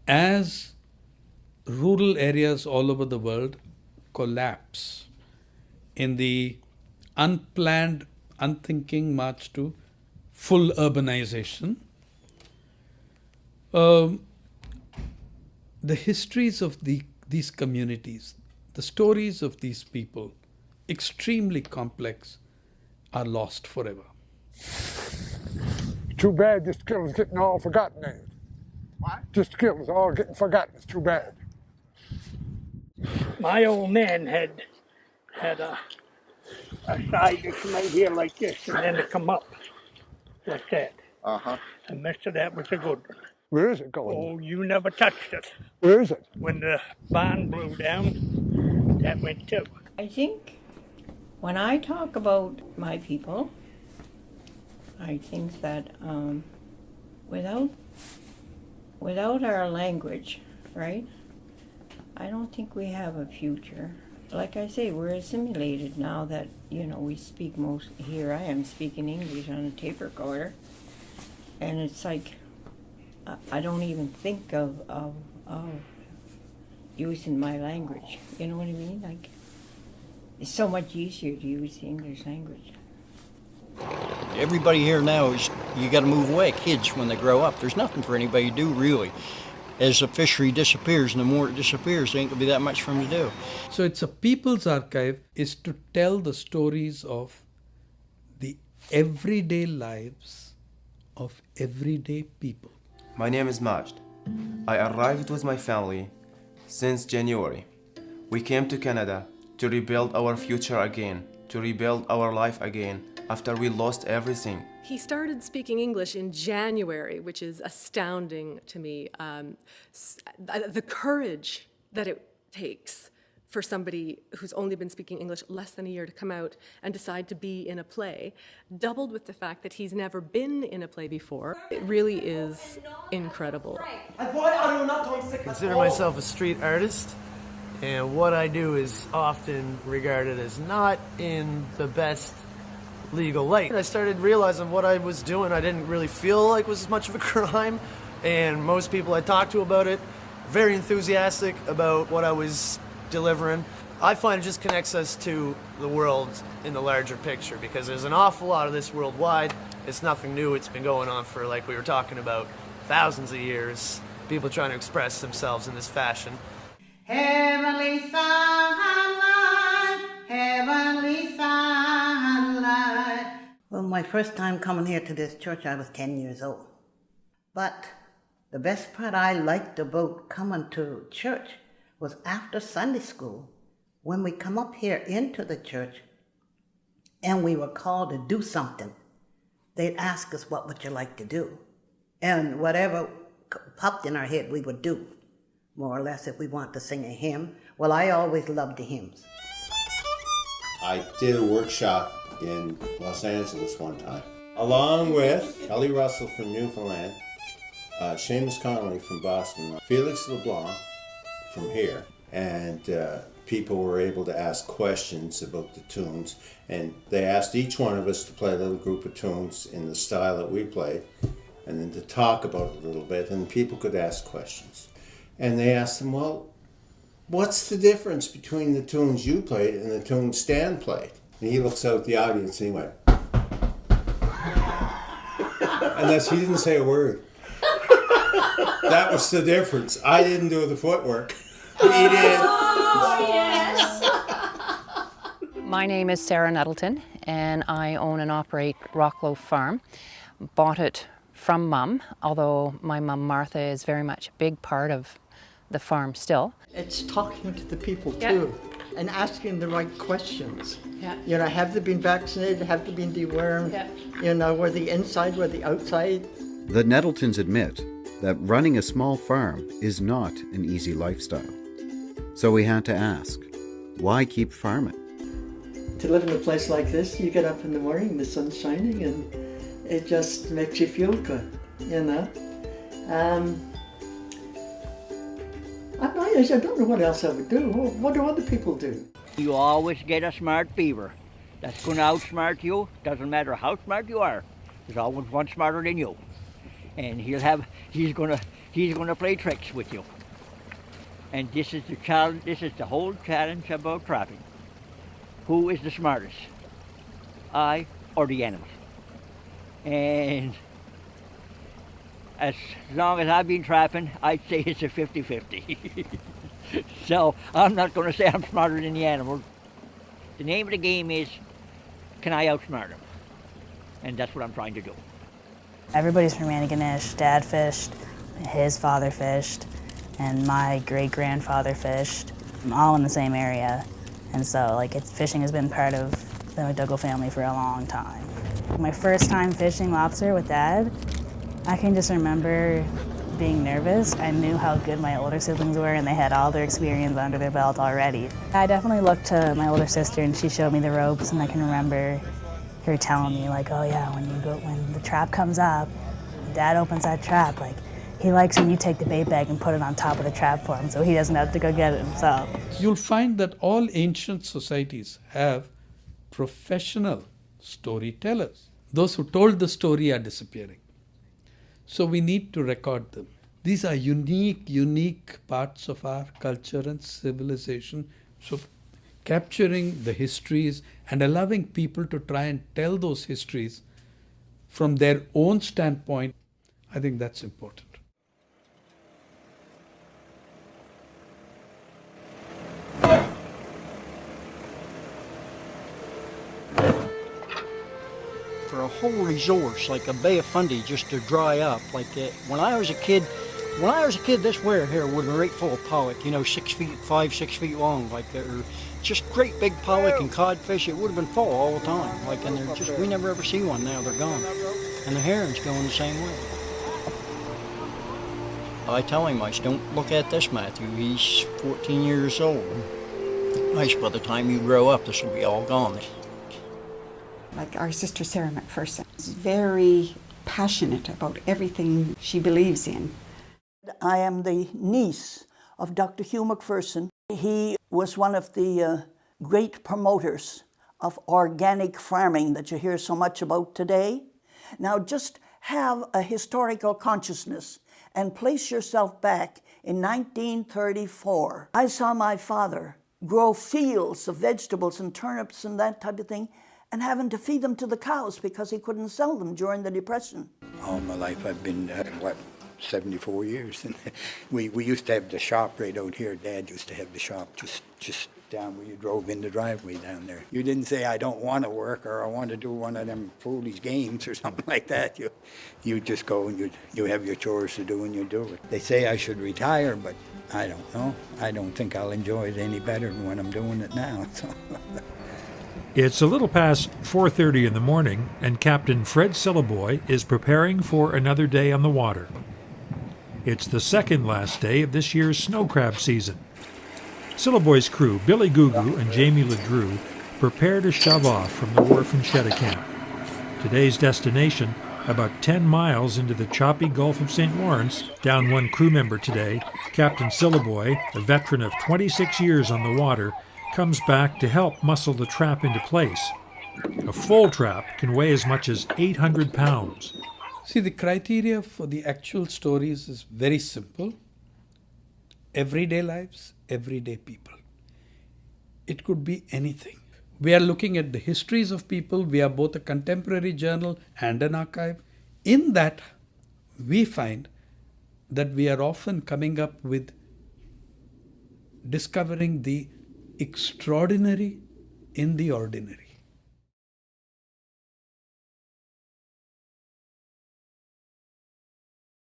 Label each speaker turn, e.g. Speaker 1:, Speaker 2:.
Speaker 1: As rural areas all over the world collapse in the unplanned, unthinking march to full urbanization, the histories of these communities, the stories of these people, extremely complex, are lost forever.
Speaker 2: Too bad this skillet's getting all forgotten now.
Speaker 3: What?
Speaker 2: This skillet's all getting forgotten. It's too bad.
Speaker 4: My old man had a side that come out here like this, and then it come up like that. And Mister, that was a good one.
Speaker 2: Where is it going?
Speaker 4: Oh, you never touched it.
Speaker 2: Where is it?
Speaker 4: When the barn blew down, that went too.
Speaker 5: I think when I talk about my people, I think that without our language, right, I don't think we have a future. Like I say, we're assimilated now that, we speak here I am speaking English on a tape recorder, and it's like, I don't even think of using my language, you know what I mean? Like, it's so much easier to use the English language.
Speaker 6: Everybody here now is, you got to move away. Kids, when they grow up, there's nothing for anybody to do, really. As the fishery disappears, and the more it disappears, there ain't going to be that much for them to do.
Speaker 1: So it's a people's archive is to tell the stories of the everyday lives of everyday people.
Speaker 7: My name is Majd. I arrived with my family since January. We came to Canada to rebuild our future again, to rebuild our life again after we lost everything.
Speaker 8: He started speaking English in January, which is astounding to me. The courage that it takes for somebody who's only been speaking English less than a year to come out and decide to be in a play, doubled with the fact that he's never been in a play before. It really is incredible.
Speaker 9: I consider myself a street artist, and what I do is often regarded as not in the best legal light. I started realizing what I was doing I didn't really feel like was much of a crime, and most people I talked to about it, very enthusiastic about what I was delivering. I find it just connects us to the world in the larger picture, because there's an awful lot of this worldwide. It's nothing new. It's been going on for, like we were talking about, thousands of years. People trying to express themselves in this fashion.
Speaker 10: Heavenly sunlight, heavenly sunlight. Well, my first time coming here to this church, I was 10 years old. But the best part I liked about coming to church was after Sunday school, when we come up here into the church and we were called to do something. They'd ask us, what would you like to do? And whatever popped in our head, we would do, more or less, if we want to sing a hymn. Well, I always loved the hymns.
Speaker 11: I did a workshop in Los Angeles one time, along with Kelly Russell from Newfoundland, Seamus Connolly from Boston, Felix LeBlanc from here, and people were able to ask questions about the tunes, and they asked each one of us to play a little group of tunes in the style that we played, and then to talk about it a little bit, and people could ask questions. And they asked them, well, what's the difference between the tunes you played and the tunes Stan played? And he looks out at the audience and he went, and he didn't say a word. That was the difference. I didn't do the footwork. He did.
Speaker 12: Oh, yes.
Speaker 13: My name is Sarah Nettleton, and I own and operate Rockloaf Farm. Bought it from Mum, although my mum Martha is very much a big part of the farm still.
Speaker 14: It's talking to the people too, and asking the right questions.
Speaker 13: Yeah.
Speaker 14: Have they been vaccinated? Have they been dewormed?
Speaker 13: Yeah.
Speaker 14: Were they inside? Were they outside?
Speaker 15: The Nettletons admit that running a small farm is not an easy lifestyle. So we had to ask, why keep farming?
Speaker 14: To live in a place like this, you get up in the morning, the sun's shining, and it just makes you feel good, I don't know what else I would do. What do other people do?
Speaker 12: You always get a smart beaver that's going to outsmart you. Doesn't matter how smart you are. There's always one smarter than you. And he's going to he's going to play tricks with you. And this is the challenge. This is the whole challenge about trapping. Who is the smartest? I or the animal? And as long as I've been trapping, I'd say it's a 50-50. So I'm not going to say I'm smarter than the animal. The name of the game is, can I outsmart him? And that's what I'm trying to do.
Speaker 3: Everybody's from Antigonish. Dad fished, his father fished, and my great-grandfather fished, all in the same area. And so, fishing has been part of the McDougall family for a long time. My first time fishing lobster with Dad, I can just remember being nervous. I knew how good my older siblings were, and they had all their experience under their belt already. I definitely looked to my older sister, and she showed me the ropes, and I can remember her telling me, oh yeah, when the trap comes up, Dad opens that trap, he likes when you take the bait bag and put it on top of the trap for him so he doesn't have to go get it himself.
Speaker 1: You'll find that all ancient societies have professional storytellers. Those who told the story are disappearing. So we need to record them. These are unique parts of our culture and civilization. So capturing the histories and allowing people to try and tell those histories from their own standpoint, I think that's important.
Speaker 6: For a whole resource like a Bay of Fundy just to dry up like that. When I was a kid, this weir here would have been right full of pollock, 6 feet long, they're just great big pollock and codfish. It would have been full all the time, and they're just, we never ever see one now. They're gone, and the herons going the same way. I tell him, don't look at this Matthew. He's 14 years old. By the time you grow up, this will be all gone.
Speaker 16: Like our sister Sarah McPherson is very passionate about everything she believes in.
Speaker 17: I am the niece of Dr. Hugh McPherson. He was one of the great promoters of organic farming that you hear so much about today. Now just have a historical consciousness and place yourself back in 1934. I saw my father grow fields of vegetables and turnips and that type of thing, and having to feed them to the cows because he couldn't sell them during the Depression.
Speaker 18: All my life I've been, 74 years. And we used to have the shop right out here. Dad used to have the shop just down where you drove in the driveway down there. You didn't say, I don't want to work or I want to do one of them foolish games or something like that. You just go and you have your chores to do and you do it. They say I should retire, but I don't know. I don't think I'll enjoy it any better than when I'm doing it now. So.
Speaker 19: It's a little past 4:30 in the morning, and Captain Fred Syllaboy is preparing for another day on the water. It's the second last day of this year's snow crab season. Syllaboy's crew, Billy Gugu and Jamie Ledrew, prepare to shove off from the wharf in Cheticamp. Today's destination, about 10 miles into the choppy Gulf of St. Lawrence. Down one crew member today, Captain Syllaboy, a veteran of 26 years on the water, comes back to help muscle the trap into place. A full trap can weigh as much as 800 pounds.
Speaker 1: See, the criteria for the actual stories is very simple. Everyday lives, everyday people. It could be anything. We are looking at the histories of people. We are both a contemporary journal and an archive. In that, we find that we are often coming up with discovering the extraordinary in the ordinary.